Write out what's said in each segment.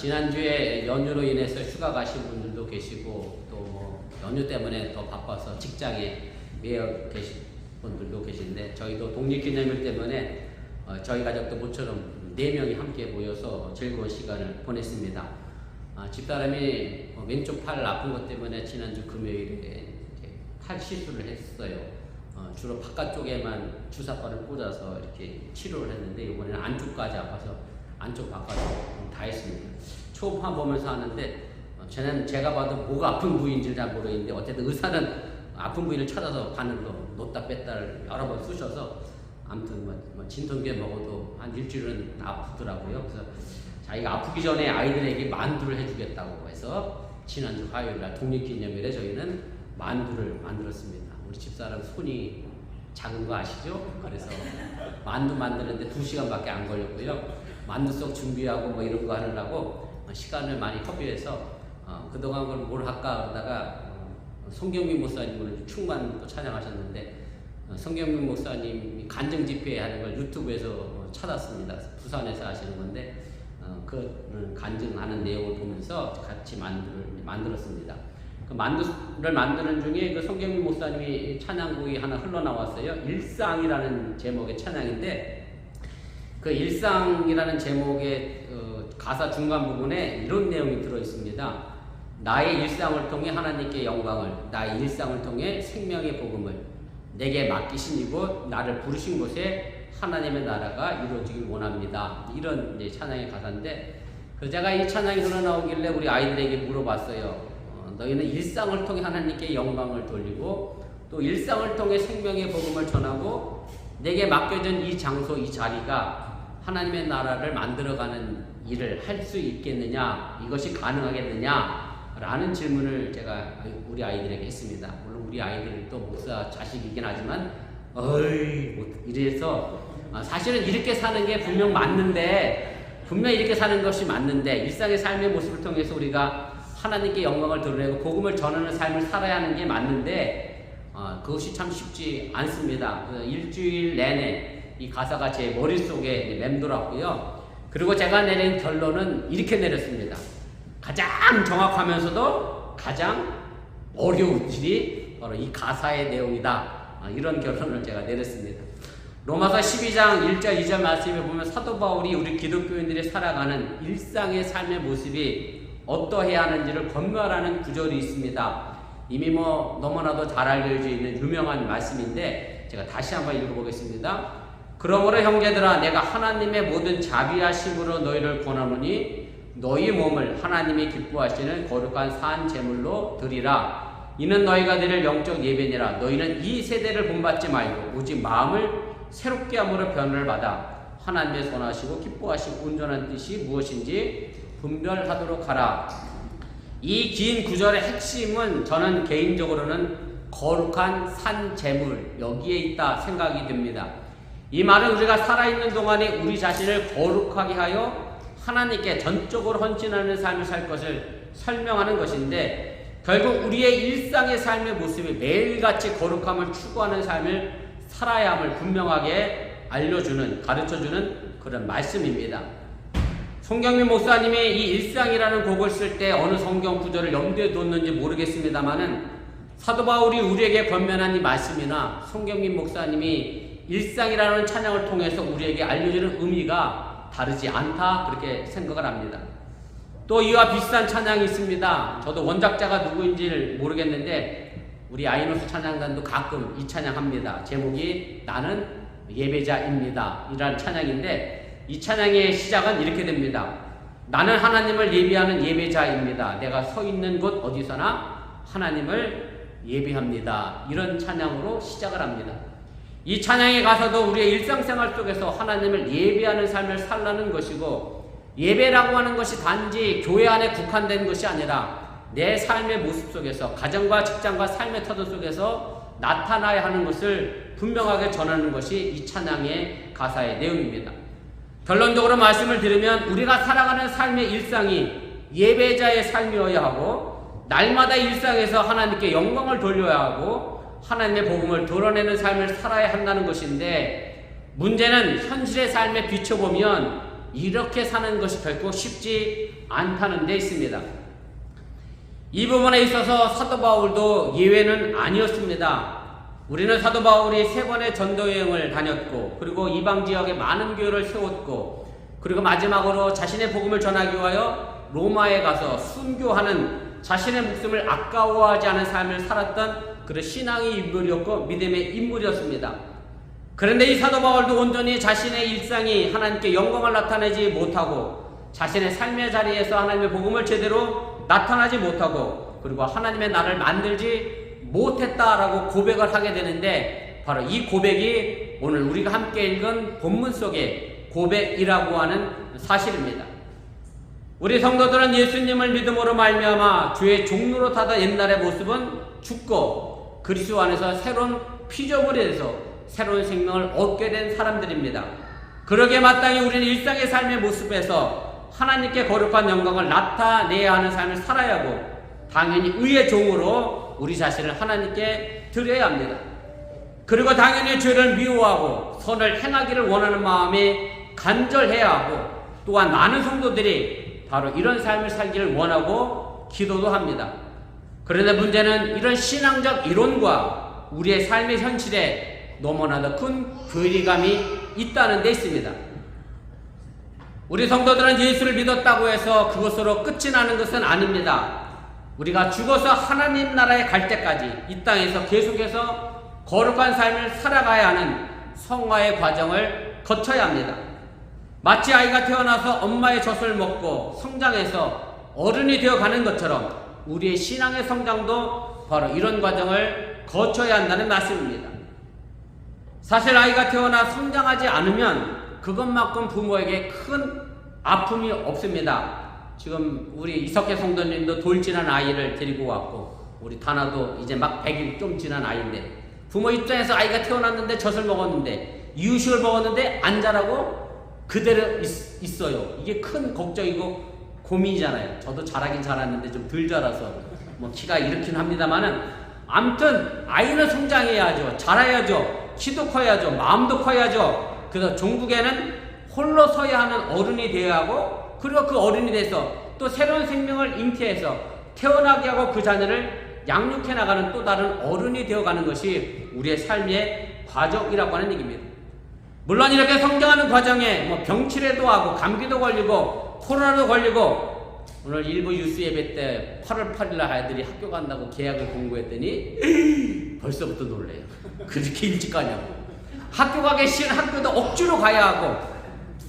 지난주에 연휴로 인해서 휴가 가신 분들도 계시고 또 뭐 연휴 때문에 더 바빠서 직장에 매여 계신 분들도 계신데 저희도 독립기념일 때문에 저희 가족도 모처럼 4명이 함께 모여서 즐거운 시간을 보냈습니다. 집사람이 왼쪽 팔 아픈 것 때문에 지난주 금요일에 팔 시술을 했어요. 주로 바깥쪽에만 주사바를 꽂아서 이렇게 치료를 했는데 이번에는 안쪽까지 아파서 안쪽 바깥쪽 다 했습니다. 초음파 보면서 하는데 쟤는 제가 봐도 뭐가 아픈 부위인지 잘 모르겠는데 어쨌든 의사는 아픈 부위를 찾아서 바늘로 놓다 뺐다를 여러 번 쑤셔서 아무튼 뭐 진통제 먹어도 한 일주일은 아프더라고요. 그래서 자기가 아프기 전에 아이들에게 만두를 해주겠다고 해서 지난주 화요일날 독립기념일에 저희는 만두를 만들었습니다. 우리 집사람 손이 작은 거 아시죠? 그래서 만두 만드는데 2시간밖에 안 걸렸고요. 만두 속 준비하고 뭐 이런 거 하느라고 시간을 많이 허비해서 그동안 뭘 할까 그러다가 송경민 목사님을 충만 또 찬양하셨는데 송경민 목사님이 간증 집회 하는 걸 유튜브에서 찾았습니다. 부산에서 하시는 건데 그 간증하는 내용을 보면서 같이 만들었습니다. 그 만두를 만드는 중에 그 송경민 목사님이 찬양곡이 하나 흘러나왔어요. 일상이라는 제목의 찬양인데 그 일상이라는 제목의 가사 중간 부분에 이런 내용이 들어있습니다. 나의 일상을 통해 하나님께 영광을, 나의 일상을 통해 생명의 복음을 내게 맡기신 이곳 나를 부르신 곳에 하나님의 나라가 이루어지길 원합니다. 이런 이제 찬양의 가사인데 제가 이 찬양이 흘러나오길래 우리 아이들에게 물어봤어요. 너희는 일상을 통해 하나님께 영광을 돌리고 또 일상을 통해 생명의 복음을 전하고 내게 맡겨진 이 장소, 이 자리가 하나님의 나라를 만들어가는 일을 할 수 있겠느냐, 이것이 가능하겠느냐 라는 질문을 제가 우리 아이들에게 했습니다. 물론 우리 아이들도 목사 자식이긴 하지만 이래서 사실은 이렇게 사는 게 분명 이렇게 사는 것이 맞는데 일상의 삶의 모습을 통해서 우리가 하나님께 영광을 드러내고 복음을 전하는 삶을 살아야 하는 게 맞는데 그것이 참 쉽지 않습니다. 일주일 내내 이 가사가 제 머릿속에 맴돌았고요. 그리고 제가 내린 결론은 이렇게 내렸습니다. 가장 정확하면서도 가장 어려운 일이 바로 이 가사의 내용이다. 이런 결론을 제가 내렸습니다. 로마서 12장 1절 2절 말씀에 보면 사도 바울이 우리 기독교인들이 살아가는 일상의 삶의 모습이 어떠해야 하는지를 권면하는 구절이 있습니다. 이미 너무나도 잘 알려져 있는 유명한 말씀인데 제가 다시 한번 읽어보겠습니다. 그러므로 형제들아 내가 하나님의 모든 자비하심으로 너희를 권하노니 너희 몸을 하나님이 기뻐하시는 거룩한 산 제물로 드리라. 이는 너희가 드릴 영적 예배니라. 너희는 이 세대를 본받지 말고 오직 마음을 새롭게 함으로 변화를 받아 하나님의 선하시고 기뻐하시고 온전한 뜻이 무엇인지 분별하도록 하라. 이 긴 구절의 핵심은 저는 개인적으로는 거룩한 산 제물 여기에 있다 생각이 듭니다. 이 말은 우리가 살아있는 동안에 우리 자신을 거룩하게 하여 하나님께 전적으로 헌신하는 삶을 살 것을 설명하는 것인데 결국 우리의 일상의 삶의 모습이 매일같이 거룩함을 추구하는 삶을 살아야 함을 분명하게 가르쳐주는 그런 말씀입니다. 송경민 목사님이 이 일상이라는 곡을 쓸 때 어느 성경 구절을 염두에 뒀는지 모르겠습니다만은 사도 바울이 우리에게 권면한 이 말씀이나 송경민 목사님이 일상이라는 찬양을 통해서 우리에게 알려주는 의미가 다르지 않다 그렇게 생각을 합니다. 또 이와 비슷한 찬양이 있습니다. 저도 원작자가 누구인지 모르겠는데 우리 아이노스 찬양단도 가끔 이 찬양합니다. 제목이 나는 예배자입니다 이라는 찬양인데 이 찬양의 시작은 이렇게 됩니다. 나는 하나님을 예배하는 예배자입니다. 내가 서 있는 곳 어디서나 하나님을 예배합니다. 이런 찬양으로 시작을 합니다. 이 찬양에 가서도 우리의 일상생활 속에서 하나님을 예배하는 삶을 살라는 것이고 예배라고 하는 것이 단지 교회 안에 국한된 것이 아니라 내 삶의 모습 속에서 가정과 직장과 삶의 터전 속에서 나타나야 하는 것을 분명하게 전하는 것이 이 찬양의 가사의 내용입니다. 결론적으로 말씀을 드리면 우리가 살아가는 삶의 일상이 예배자의 삶이어야 하고 날마다 일상에서 하나님께 영광을 돌려야 하고 하나님의 복음을 드러내는 삶을 살아야 한다는 것인데 문제는 현실의 삶에 비춰보면 이렇게 사는 것이 결코 쉽지 않다는 데 있습니다. 이 부분에 있어서 사도 바울도 예외는 아니었습니다. 우리는 사도 바울이 3번의 전도 여행을 다녔고, 그리고 이방 지역에 많은 교회를 세웠고, 그리고 마지막으로 자신의 복음을 전하기 위하여 로마에 가서 순교하는, 자신의 목숨을 아까워하지 않은 삶을 살았던 그런 신앙의 인물이었고 믿음의 인물이었습니다. 그런데 이 사도 바울도 온전히 자신의 일상이 하나님께 영광을 나타내지 못하고, 자신의 삶의 자리에서 하나님의 복음을 제대로 나타나지 못하고, 그리고 하나님의 나를 만들지 못했다라고 고백을 하게 되는데, 바로 이 고백이 오늘 우리가 함께 읽은 본문 속의 고백이라고 하는 사실입니다. 우리 성도들은 예수님을 믿음으로 말미암아 주의 종로로 타던 옛날의 모습은 죽고 그리스도 안에서 새로운 피조물이 돼서 새로운 생명을 얻게 된 사람들입니다. 그러기에 마땅히 우리는 일상의 삶의 모습에서 하나님께 거룩한 영광을 나타내야 하는 삶을 살아야 하고, 당연히 의의 종으로 우리 자신을 하나님께 드려야 합니다. 그리고 당연히 죄를 미워하고 선을 행하기를 원하는 마음이 간절해야 하고, 또한 많은 성도들이 바로 이런 삶을 살기를 원하고 기도도 합니다. 그런데 문제는 이런 신앙적 이론과 우리의 삶의 현실에 너무나도 큰 괴리감이 있다는 데 있습니다. 우리 성도들은 예수를 믿었다고 해서 그것으로 끝이 나는 것은 아닙니다. 우리가 죽어서 하나님 나라에 갈 때까지 이 땅에서 계속해서 거룩한 삶을 살아가야 하는 성화의 과정을 거쳐야 합니다. 마치 아이가 태어나서 엄마의 젖을 먹고 성장해서 어른이 되어가는 것처럼 우리의 신앙의 성장도 바로 이런 과정을 거쳐야 한다는 말씀입니다. 사실 아이가 태어나 성장하지 않으면 그것만큼 부모에게 큰 아픔이 없습니다. 지금 우리 이석혜 성도님도 돌 지난 아이를 데리고 왔고, 우리 다나도 이제 막 100일 좀 지난 아이인데, 부모 입장에서 아이가 태어났는데 젖을 먹었는데, 이유식을 먹었는데 안 자라고 그대로 있어요. 이게 큰 걱정이고 고민이잖아요. 저도 자라긴 자랐는데 좀 덜 자라서 뭐 키가 이렇긴 합니다만은, 아무튼 아이는 성장해야죠. 자라야죠. 키도 커야죠. 마음도 커야죠. 그래서 종국에는 홀로 서야 하는 어른이 되어야 하고, 그리고 그 어른이 돼서 또 새로운 생명을 잉태해서 태어나게 하고 그 자녀를 양육해 나가는 또 다른 어른이 되어가는 것이 우리의 삶의 과정이라고 하는 얘기입니다. 물론 이렇게 성장하는 과정에 뭐 병치레도 하고 감기도 걸리고 코로나도 걸리고, 오늘 일부 유스 예배 때 8월 8일 날 아이들이 학교 간다고 계약을 공고했더니 벌써부터 놀래요. 그렇게 일찍 가냐고. 학교 가기 싫은 학교도 억지로 가야 하고,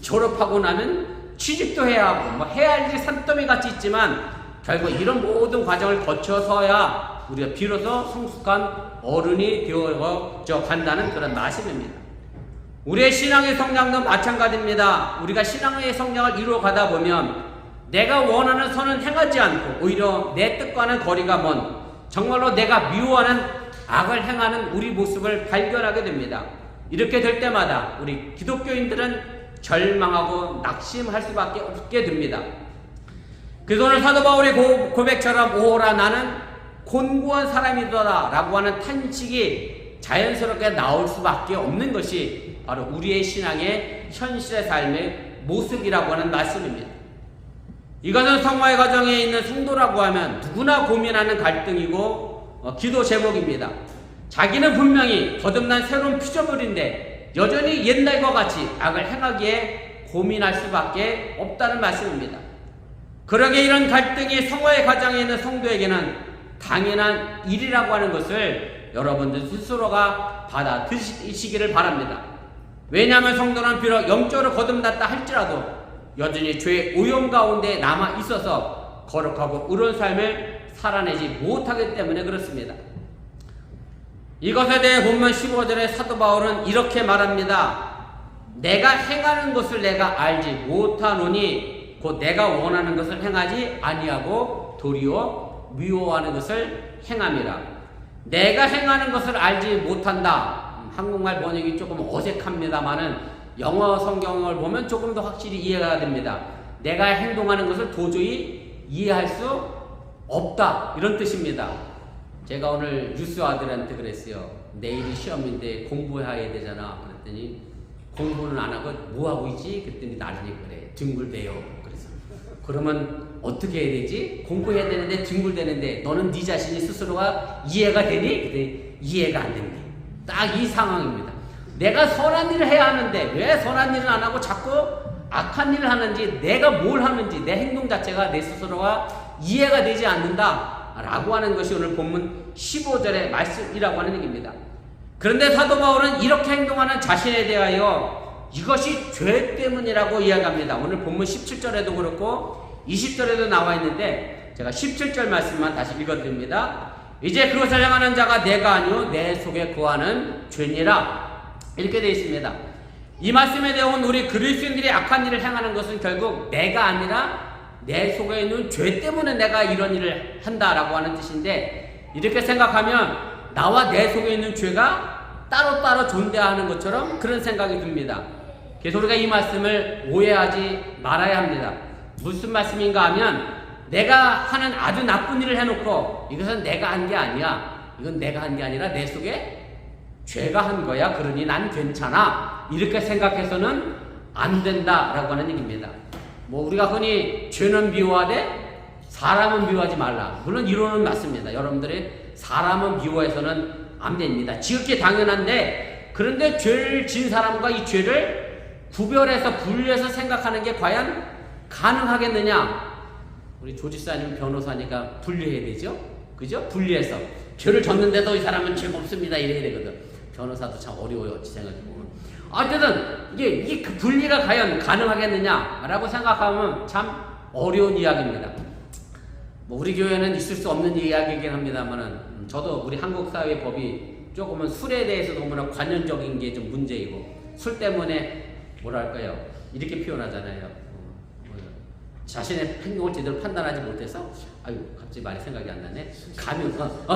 졸업하고 나면 취직도 해야 하고, 뭐 해야 할 일이 산더미 같이 있지만 결국 이런 모든 과정을 거쳐서야 우리가 비로소 성숙한 어른이 되어져 간다는 그런 말씀입니다. 우리의 신앙의 성장도 마찬가지입니다. 우리가 신앙의 성장을 이루어 가다 보면 내가 원하는 선은 행하지 않고 오히려 내 뜻과는 거리가 먼, 정말로 내가 미워하는 악을 행하는 우리 모습을 발견하게 됩니다. 이렇게 될 때마다 우리 기독교인들은 절망하고 낙심할 수밖에 없게 됩니다. 그래서 오늘 사도 바울의 고백처럼 오라 나는 곤고한 사람이더라 라고 하는 탄식이 자연스럽게 나올 수밖에 없는 것이 바로 우리의 신앙의 현실의 삶의 모습이라고 하는 말씀입니다. 이것은 성화의 과정에 있는 성도라고 하면 누구나 고민하는 갈등이고 기도 제목입니다. 자기는 분명히 거듭난 새로운 피조물인데 여전히 옛날과 같이 악을 행하기에 고민할 수밖에 없다는 말씀입니다. 그러기에 이런 갈등이 성화의 과정에 있는 성도에게는 당연한 일이라고 하는 것을 여러분들 스스로가 받아들이시기를 바랍니다. 왜냐하면 성도는 비록 영적으로 거듭났다 할지라도 여전히 죄의 오염 가운데 남아 있어서 거룩하고 의로운 삶을 살아내지 못하기 때문에 그렇습니다. 이것에 대해 본문 15절에 사도 바울은 이렇게 말합니다. 내가 행하는 것을 내가 알지 못하노니 곧 내가 원하는 것을 행하지 아니하고 도리어 미워하는 것을 행함이라. 내가 행하는 것을 알지 못한다. 한국말 번역이 조금 어색합니다만은 영어 성경을 보면 조금 더 확실히 이해가 됩니다. 내가 행동하는 것을 도저히 이해할 수 없다, 이런 뜻입니다. 제가 오늘 유스 아들한테 그랬어요. 내일이 시험인데 공부해야 되잖아. 그랬더니 공부는 안 하고 뭐 하고 있지? 그랬더니 나중에 그래. 등글 배워. 그래서 그러면 어떻게 해야 되지? 공부해야 되는데 뒹굴대는데 너는 네 자신이 스스로가 이해가 되니? 그때 이해가 안 됩니다. 딱 이 상황입니다. 내가 선한 일을 해야 하는데 왜 선한 일을 안 하고 자꾸 악한 일을 하는지, 내가 뭘 하는지 내 행동 자체가 내 스스로가 이해가 되지 않는다 라고 하는 것이 오늘 본문 15절의 말씀이라고 하는 얘기입니다. 그런데 사도 바울은 이렇게 행동하는 자신에 대하여 이것이 죄 때문이라고 이야기합니다. 오늘 본문 17절에도 그렇고 20절에도 나와 있는데 제가 17절 말씀만 다시 읽어드립니다. 이제 그것을 향하는 자가 내가 아니요 내 속에 거하는 죄니라, 이렇게 되어 있습니다. 이 말씀에 대한 우리 그리스도인들이 악한 일을 행하는 것은 결국 내가 아니라 내 속에 있는 죄 때문에 내가 이런 일을 한다라고 하는 뜻인데, 이렇게 생각하면 나와 내 속에 있는 죄가 따로따로 존재하는 것처럼 그런 생각이 듭니다. 그래서 우리가 이 말씀을 오해하지 말아야 합니다. 무슨 말씀인가 하면 내가 하는 아주 나쁜 일을 해놓고 이것은 내가 한 게 아니야, 이건 내가 한 게 아니라 내 속에 죄가 한 거야, 그러니 난 괜찮아, 이렇게 생각해서는 안 된다라고 하는 얘기입니다. 뭐 우리가 흔히 죄는 미워하되 사람은 미워하지 말라, 물론 이론은 맞습니다. 여러분들이 사람은 미워해서는 안 됩니다. 지극히 당연한데, 그런데 죄를 진 사람과 이 죄를 구별해서 분리해서 생각하는 게 과연 가능하겠느냐? 우리 조지사님 변호사니까 분리해야 되죠? 그죠? 분리해서 죄를 졌는데도 이 사람은 죄가 없습니다 이래야 되거든. 변호사도 참 어려워요, 생각해보면. 어쨌든 이게 분리가 과연 가능하겠느냐라고 생각하면 참 어려운 이야기입니다. 뭐 우리 교회는 있을 수 없는 이야기이긴 합니다만은, 저도 우리 한국 사회 법이 조금은 술에 대해서 너무나 관념적인 게 좀 문제이고, 술 때문에 뭐랄까요, 이렇게 표현하잖아요. 자신의 행동을 제대로 판단하지 못해서, 아유 갑자기 말이 생각이 안 나네.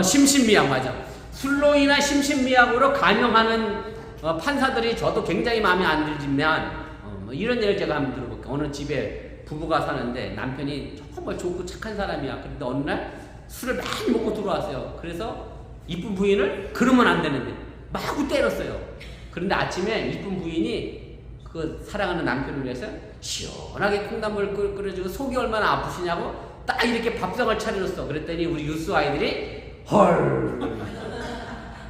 심신미약, 맞아. 술로 인한 심신미약으로 감형하는 판사들이 저도 굉장히 마음에 안 들지만, 이런 예를 제가 한번 들어볼게요. 어느 집에 부부가 사는데 남편이 정말 좋고 착한 사람이야. 그런데 어느 날 술을 많이 먹고 들어왔어요. 그래서 이쁜 부인을, 그러면 안 되는데 마구 때렸어요. 그런데 아침에 이쁜 부인이 그 사랑하는 남편을 위해서 시원하게 콩나물 끓여주고 속이 얼마나 아프시냐고 딱 이렇게 밥상을 차려줬어. 그랬더니 우리 유스 아이들이 헐,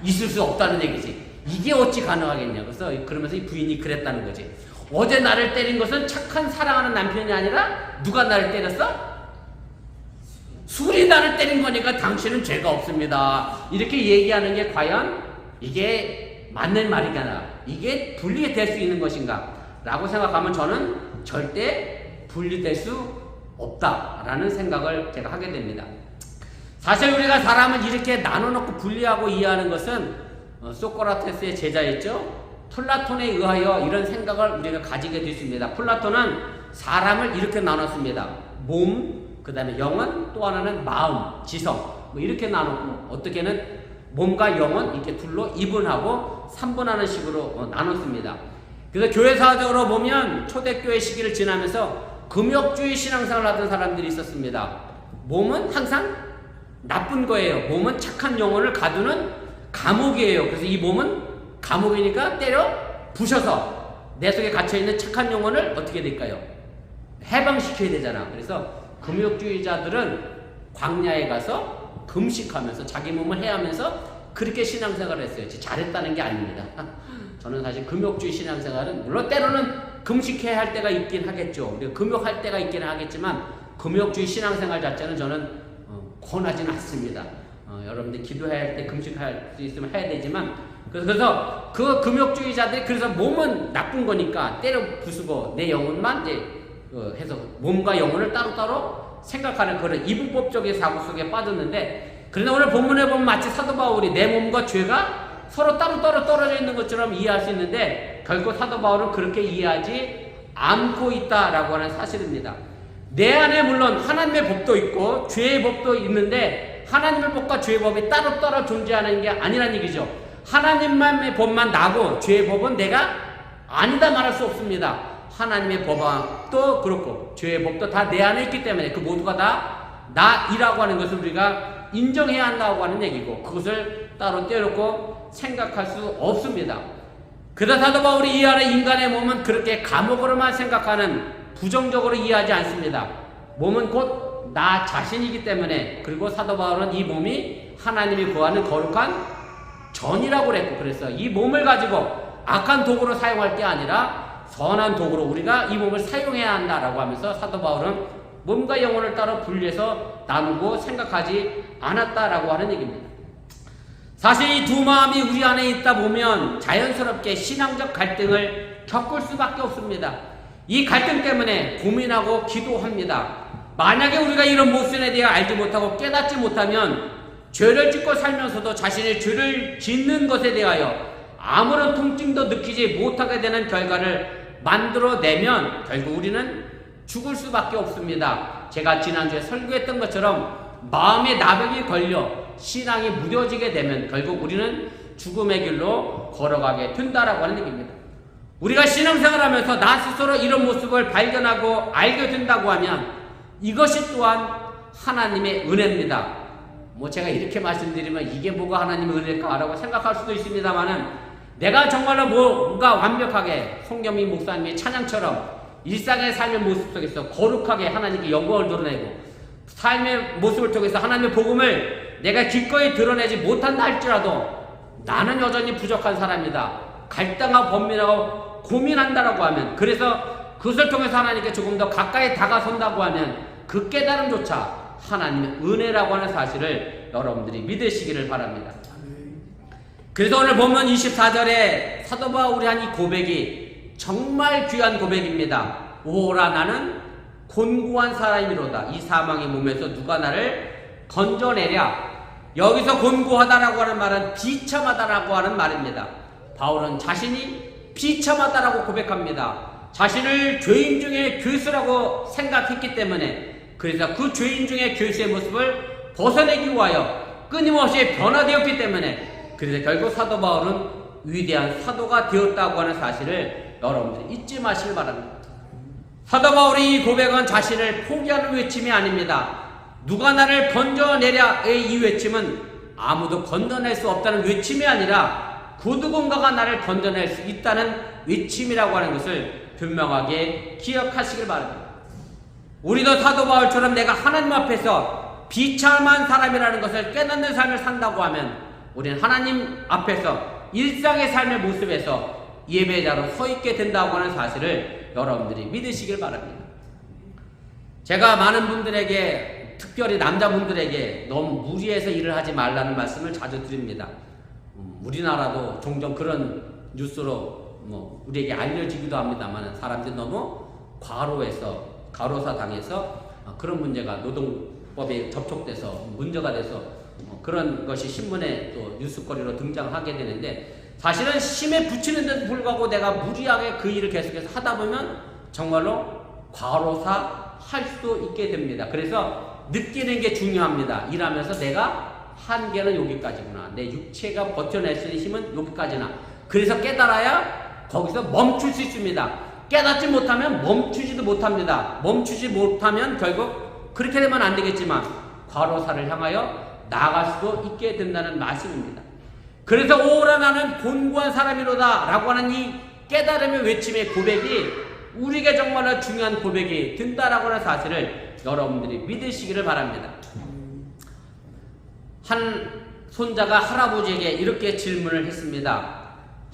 있을 수 없다는 얘기지. 이게 어찌 가능하겠냐. 그러면서 이 부인이 그랬다는 거지. 어제 나를 때린 것은 착한 사랑하는 남편이 아니라 누가 나를 때렸어? 술이 나를 때린 거니까 당신은 죄가 없습니다. 이렇게 얘기하는 게 과연 이게 맞는 말이냐, 이게 분리될 수 있는 것인가 라고 생각하면 저는 절대 분리될 수 없다라는 생각을 제가 하게 됩니다. 사실 우리가 사람을 이렇게 나눠놓고 분리하고 이해하는 것은 소크라테스의 제자였죠, 플라톤에 의하여 이런 생각을 우리가 가지게 됐습니다. 플라톤은 사람을 이렇게 나눴습니다. 몸, 그 다음에 영혼, 또 하나는 마음, 지성, 뭐 이렇게 나눴고, 어떻게는 몸과 영혼 이렇게 둘로 이분하고 3분하는 식으로 나눴습니다. 그래서 교회사적으로 보면 초대교회 시기를 지나면서 금욕주의 신앙생활을 하던 사람들이 있었습니다. 몸은 항상 나쁜 거예요. 몸은 착한 영혼을 가두는 감옥이에요. 그래서 이 몸은 감옥이니까 때려 부셔서 내 속에 갇혀있는 착한 영혼을 어떻게 될까요? 해방시켜야 되잖아. 그래서 금욕주의자들은 광야에 가서 금식하면서 자기 몸을 해하면서 그렇게 신앙생활을 했어요. 잘했다는 게 아닙니다. 저는 사실 금욕주의 신앙생활은 물론 때로는 금식해야 할 때가 있긴 하겠죠. 우리가 금욕할 때가 있긴 하겠지만 금욕주의 신앙생활 자체는 저는 권하지는 않습니다. 여러분들 기도해야 할 때 금식할 수 있으면 해야 되지만, 그래서 그 금욕주의자들이 그래서 몸은 나쁜 거니까 때려 부수고 내 영혼만 이제 해서 몸과 영혼을 따로따로 생각하는 그런 이분법적인 사고 속에 빠졌는데, 그런데 오늘 본문에 보면 마치 사도 바울이 내 몸과 죄가 서로 따로따로 떨어져 있는 것처럼 이해할 수 있는데, 결국 사도 바울은 그렇게 이해하지 않고 있다라고 하는 사실입니다. 내 안에 물론 하나님의 법도 있고 죄의 법도 있는데, 하나님의 법과 죄의 법이 따로따로 존재하는 게 아니란 얘기죠. 하나님의 법만 나고 죄의 법은 내가 아니다 말할 수 없습니다. 하나님의 법도 그렇고 죄의 법도 다 내 안에 있기 때문에 그 모두가 다 나이라고 하는 것을 우리가 인정해야 한다고 하는 얘기고, 그것을 따로 떼어놓고 생각할 수 없습니다. 그래서 사도 바울이 이해하는 인간의 몸은 그렇게 감옥으로만 생각하는, 부정적으로 이해하지 않습니다. 몸은 곧 나 자신이기 때문에, 그리고 사도 바울은 이 몸이 하나님이 구하는 거룩한 전이라고 그랬고, 그래서 이 몸을 가지고 악한 도구로 사용할 게 아니라 선한 도구로 우리가 이 몸을 사용해야 한다라고 하면서 사도 바울은 몸과 영혼을 따로 분리해서 나누고 생각하지 않았다라고 하는 얘기입니다. 사실 이 두 마음이 우리 안에 있다 보면 자연스럽게 신앙적 갈등을 겪을 수밖에 없습니다. 이 갈등 때문에 고민하고 기도합니다. 만약에 우리가 이런 모순에 대해 알지 못하고 깨닫지 못하면 죄를 짓고 살면서도 자신의 죄를 짓는 것에 대하여 아무런 통증도 느끼지 못하게 되는 결과를 만들어내면 결국 우리는 죽을 수밖에 없습니다. 제가 지난주에 설교했던 것처럼 마음에 나병이 걸려 신앙이 무뎌지게 되면 결국 우리는 죽음의 길로 걸어가게 된다라고 하는 얘기입니다. 우리가 신앙생활을 하면서 나 스스로 이런 모습을 발견하고 알게 된다고 하면 이것이 또한 하나님의 은혜입니다. 뭐 제가 이렇게 말씀드리면 이게 뭐가 하나님의 은혜일까라고 생각할 수도 있습니다만은, 내가 정말로 뭔가 완벽하게 송경민 목사님의 찬양처럼 일상의 삶의 모습 속에서 거룩하게 하나님께 영광을 드러내고 삶의 모습을 통해서 하나님의 복음을 내가 기꺼이 드러내지 못한다 할지라도 나는 여전히 부족한 사람이다, 갈등하고 번민하고 고민한다라고 하면, 그래서 그것을 통해서 하나님께 조금 더 가까이 다가선다고 하면 그 깨달음조차 하나님의 은혜라고 하는 사실을 여러분들이 믿으시기를 바랍니다. 그래서 오늘 본문 24절에 사도 바울이 한 이 고백이 정말 귀한 고백입니다. 오라 나는 곤고한 사람이로다. 이 사망의 몸에서 누가 나를 건져내랴. 여기서 곤고하다라고 하는 말은 비참하다라고 하는 말입니다. 바울은 자신이 비참하다라고 고백합니다. 자신을 죄인 중에 교수라고 생각했기 때문에, 그래서 그 죄인 중에 교수의 모습을 벗어내기 위하여 끊임없이 변화되었기 때문에, 그래서 결국 사도 바울은 위대한 사도가 되었다고 하는 사실을 여러분들이 잊지 마시길 바랍니다. 사도 바울의 이 고백은 자신을 포기하는 외침이 아닙니다. 누가 나를 건져내랴의 이 외침은 아무도 건져낼 수 없다는 외침이 아니라 그 누군가가 나를 건져낼 수 있다는 외침이라고 하는 것을 분명하게 기억하시길 바랍니다. 우리도 사도 바울처럼 내가 하나님 앞에서 비참한 사람이라는 것을 깨닫는 삶을 산다고 하면 우리는 하나님 앞에서 일상의 삶의 모습에서 예배자로 서 있게 된다고 하는 사실을 여러분들이 믿으시길 바랍니다. 제가 많은 분들에게, 특별히 남자분들에게 너무 무리해서 일을 하지 말라는 말씀을 자주 드립니다. 우리나라도 종종 그런 뉴스로 우리에게 알려지기도 합니다만, 사람들이 너무 과로사 당해서 그런 문제가 노동법에 접촉돼서 문제가 돼서 그런 것이 신문에 또 뉴스거리로 등장하게 되는데, 사실은 힘에 붙이는 데도 불구하고 내가 무리하게 그 일을 계속해서 하다 보면 정말로 과로사 할 수도 있게 됩니다. 그래서 느끼는 게 중요합니다. 일하면서 내가 한계는 여기까지구나, 내 육체가 버텨낼 수 있는 힘은 여기까지나, 그래서 깨달아야 거기서 멈출 수 있습니다. 깨닫지 못하면 멈추지도 못합니다. 멈추지 못하면 결국 그렇게 되면 안 되겠지만 과로사를 향하여 나아갈 수도 있게 된다는 말씀입니다. 그래서 오라 나는 곤고한 사람이로다 라고 하는 이 깨달음의 외침의 고백이 우리에게 정말로 중요한 고백이 된다라고 하는 사실을 여러분들이 믿으시기를 바랍니다. 한 손자가 할아버지에게 이렇게 질문을 했습니다.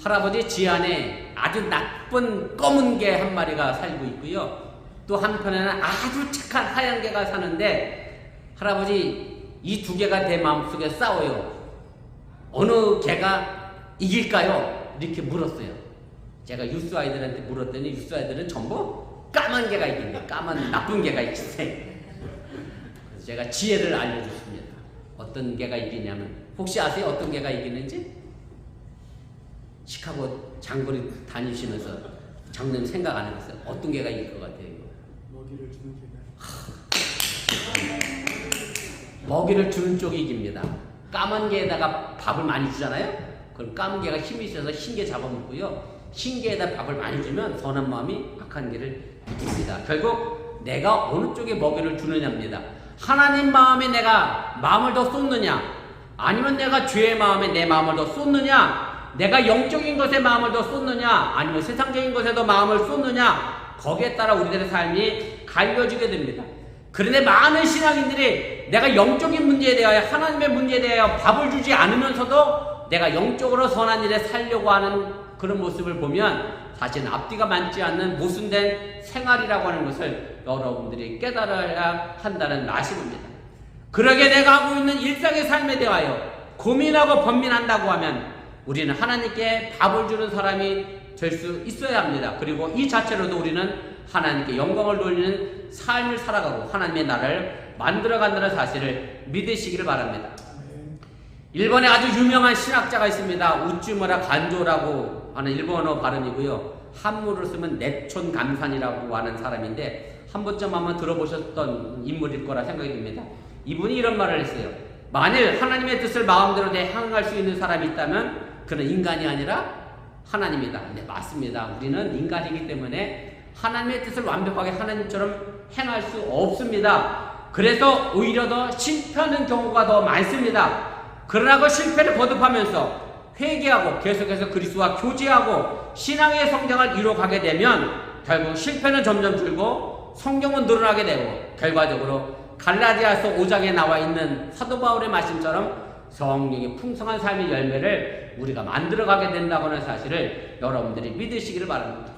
할아버지, 지 안에 아주 나쁜 검은 개 한 마리가 살고 있고요, 또 한편에는 아주 착한 하얀 개가 사는데, 할아버지, 이 두 개가 내 마음속에 싸워요. 어느 개가 이길까요? 이렇게 물었어요. 제가 유스 아이들한테 물었더니 유스 아이들은 전부 까만 개가 이긴대. 까만 나쁜 개가 이긴대. 그래서 제가 지혜를 알려줬습니다. 어떤 개가 이기냐면, 혹시 아세요? 어떤 개가 이기는지? 시카고 장거리 다니시면서 장님 생각 안 해봤어요? 어떤 개가 이길 것 같아요? 이거? 먹이를 주는 개가. 먹이를 주는 쪽이 이깁니다. 까만 개에다가 밥을 많이 주잖아요? 그럼 까만 개가 힘이 있어서 흰 개 잡아먹고요, 흰 개에다 밥을 많이 주면 선한 마음이 악한 개를 이깁니다. 결국 내가 어느 쪽에 먹이를 주느냐입니다. 하나님 마음에 내가 마음을 더 쏟느냐, 아니면 내가 죄의 마음에 내 마음을 더 쏟느냐, 내가 영적인 것에 마음을 더 쏟느냐, 아니면 세상적인 것에 더 마음을 쏟느냐, 거기에 따라 우리들의 삶이 갈려지게 됩니다. 그런데 많은 신앙인들이 내가 영적인 문제에 대하여 하나님의 문제에 대하여 밥을 주지 않으면서도 내가 영적으로 선한 일에 살려고 하는 그런 모습을 보면 사실 앞뒤가 맞지 않는 모순된 생활이라고 하는 것을 여러분들이 깨달아야 한다는 말씀입니다. 그러게 내가 하고 있는 일상의 삶에 대하여 고민하고 번민한다고 하면 우리는 하나님께 밥을 주는 사람이 될 수 있어야 합니다. 그리고 이 자체로도 우리는 하나님께 영광을 돌리는 삶을 살아가고 하나님의 나라를 만들어간다는 사실을 믿으시기를 바랍니다. 일본에 아주 유명한 신학자가 있습니다. 우찌무라 간조라고 하는 일본어 발음이고요. 한문으로 쓰면 내촌 감산이라고 하는 사람인데 한 번쯤 아마 들어보셨던 인물일 거라 생각이 듭니다. 이분이 이런 말을 했어요. 만일 하나님의 뜻을 마음대로 행할 수 있는 사람이 있다면 그는 인간이 아니라 하나님이다. 네, 맞습니다. 우리는 인간이기 때문에 하나님의 뜻을 완벽하게 하나님처럼 행할 수 없습니다. 그래서 오히려 더 실패하는 경우가 더 많습니다. 그러나 그 실패를 거듭하면서 회개하고 계속해서 그리스도와 교제하고 신앙의 성장을 이루어가게 되면 결국 실패는 점점 줄고 성경은 늘어나게 되고 결과적으로 갈라디아서 5장에 나와 있는 사도 바울의 말씀처럼 성령의 풍성한 삶의 열매를 우리가 만들어가게 된다고 하는 사실을 여러분들이 믿으시기를 바랍니다.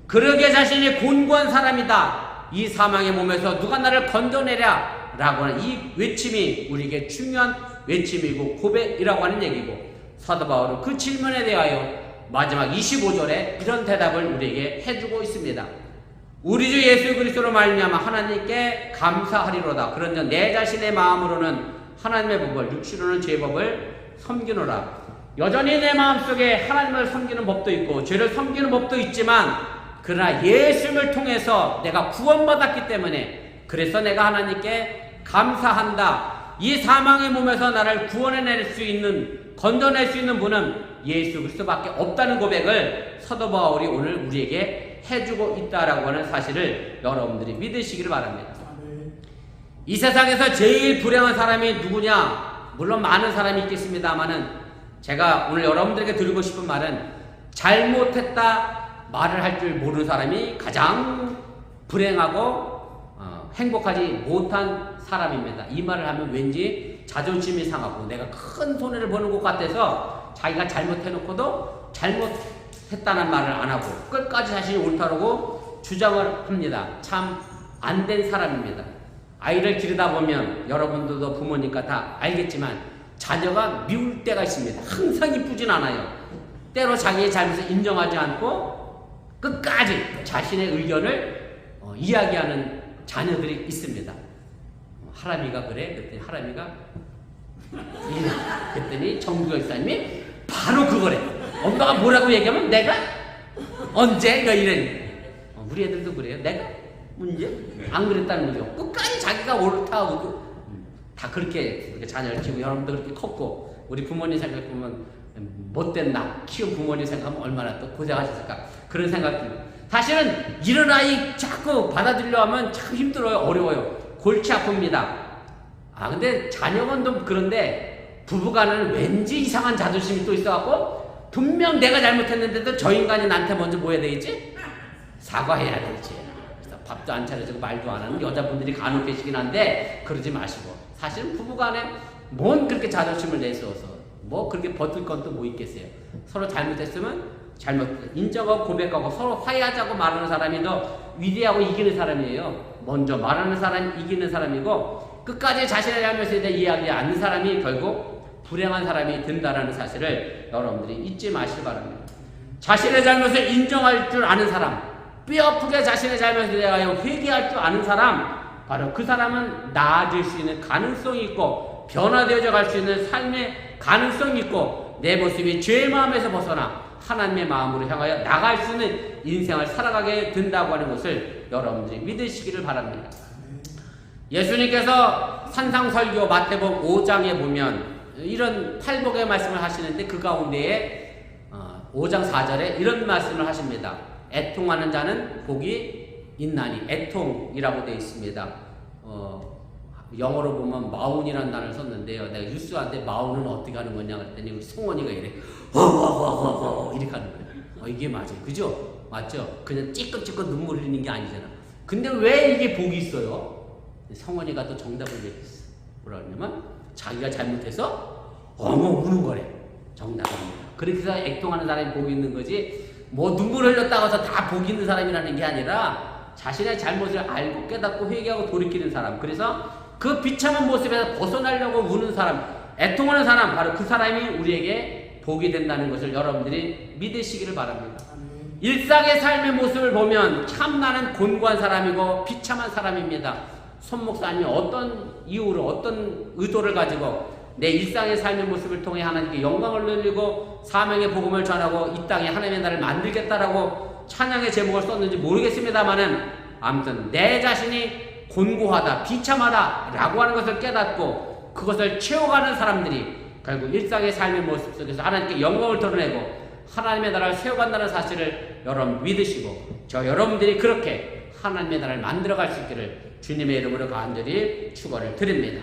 그러기에 자신이 곤고한 사람이다. 이 사망의 몸에서 누가 나를 건져내랴 라고 하는 이 외침이 우리에게 중요한 외침이고 고백이라고 하는 얘기고 사도 바울은 그 질문에 대하여 마지막 25절에 이런 대답을 우리에게 해주고 있습니다. 우리 주 예수 그리스도로 말미암아 하나님께 감사하리로다. 그런즉 내 자신의 마음으로는 하나님의 법을 육신으로는 죄의 법을 섬기노라. 여전히 내 마음속에 하나님을 섬기는 법도 있고 죄를 섬기는 법도 있지만 그러나 예수님을 통해서 내가 구원받았기 때문에 그래서 내가 하나님께 감사한다. 이 사망의 몸에서 나를 구원해낼 수 있는 건져낼 수 있는 분은 예수 그리스도밖에 없다는 고백을 사도 바울이 오늘 우리에게 해주고 있다라고 하는 사실을 여러분들이 믿으시기를 바랍니다. 이 세상에서 제일 불행한 사람이 누구냐? 물론 많은 사람이 있겠습니다만은 제가 오늘 여러분들에게 드리고 싶은 말은 잘못했다 말을 할 줄 모르는 사람이 가장 불행하고 행복하지 못한 사람입니다. 이 말을 하면 왠지 자존심이 상하고 내가 큰 손해를 보는 것 같아서 자기가 잘못해놓고도 잘못했다는 말을 안 하고 끝까지 자신이 옳다고 주장을 합니다. 참 안 된 사람입니다. 아이를 기르다 보면 여러분들도 부모니까 다 알겠지만 자녀가 미울 때가 있습니다. 항상 이쁘진 않아요. 때로 자기의 잘못을 인정하지 않고 끝까지 자신의 의견을 이야기하는 자녀들이 있습니다. 하람이가 그래? 그랬더니 하람이가 그랬더니 정규 열사님이 바로 그거래. 엄마가 뭐라고 얘기하면 내가 언제? 이런 우리 애들도 그래요. 내가 문제? 안 그랬다는 거죠. 끝까지 자기가 옳다고 다 그렇게 자녀를 키우고 여러분도 그렇게 컸고 우리 부모님 생각해보면 못된 나 키운 부모님 생각하면 얼마나 또 고생하셨을까 그런 생각이 듭니다. 사실은 이런 아이 자꾸 받아들이려 하면 참 힘들어요. 어려워요. 골치 아픕니다. 근데 자녀건 좀 그런데 부부간은 왠지 이상한 자존심이 또 있어갖고 분명 내가 잘못했는데도 저 인간이 나한테 먼저 뭐 해야 되겠지? 사과해야 되지. 그래서 밥도 안 차려주고 말도 안 하는 여자분들이 간혹 계시긴 한데 그러지 마시고 사실은 부부간에 뭔 그렇게 자존심을 내세워서 뭐 그렇게 버틸 건 또 뭐 있겠어요. 서로 잘못했으면 잘못 인정하고 고백하고 서로 화해하자고 말하는 사람이 더 위대하고 이기는 사람이에요. 먼저 말하는 사람이 이기는 사람이고 끝까지 자신의 잘못에 대해 이해하지 않는 사람이 결국 불행한 사람이 된다는 사실을 여러분들이 잊지 마시기 바랍니다. 자신의 잘못을 인정할 줄 아는 사람, 뼈아프게 자신의 잘못에 대하여 회개할 줄 아는 사람, 바로 그 사람은 나아질 수 있는 가능성이 있고 변화되어져 갈 수 있는 삶의 가능성이 있고 내 모습이 죄의 마음에서 벗어나 하나님의 마음으로 향하여 나갈 수 있는 인생을 살아가게 된다고 하는 것을 여러분들이 믿으시기를 바랍니다. 예수님께서 산상설교 마태복음 5장에 보면 이런 팔복의 말씀을 하시는데 그 가운데에 5장 4절에 이런 말씀을 하십니다. 애통하는 자는 복이 있나니 애통이라고 되어 있습니다. 영어로 보면 마운이라는 단어를 썼는데요. 내가 뉴스한테 마운은 어떻게 하는 거냐 그랬더니 우리 성원이가 이래 이렇게 하는 거예요. 이게 맞아요. 그죠? 맞죠? 그냥 찌끔찌끔 눈물 흘리는 게 아니잖아. 근데 왜 이게 복이 있어요? 성원이가 또 정답을 얘기했어. 뭐라 그러냐면 자기가 잘못해서 엉엉 우는 거래. 정답입니다. 그렇게 해서 애통하는 사람이 복이 있는 거지, 뭐 눈물 흘렸다고 해서 다 복이 있는 사람이라는 게 아니라 자신의 잘못을 알고 깨닫고 회개하고 돌이키는 사람, 그래서 그 비참한 모습에서 벗어나려고 우는 사람, 애통하는 사람, 바로 그 사람이 우리에게 복이 된다는 것을 여러분들이 믿으시기를 바랍니다. 아멘. 일상의 삶의 모습을 보면 참 나는 곤고한 사람이고 비참한 사람입니다. 손 목사님이 어떤 이유로 어떤 의도를 가지고 내 일상의 삶의 모습을 통해 하나님께 영광을 돌리고 사명의 복음을 전하고 이 땅에 하나님의 나라를 만들겠다라고 찬양의 제목을 썼는지 모르겠습니다만은 아무튼 내 자신이 곤고하다, 비참하다 라고 하는 것을 깨닫고 그것을 채워가는 사람들이 결국 일상의 삶의 모습 속에서 하나님께 영광을 드러내고 하나님의 나라를 세워간다는 사실을 여러분 믿으시고 저 여러분들이 그렇게 하나님의 나라를 만들어갈 수 있기를 주님의 이름으로 간절히 축원을 드립니다.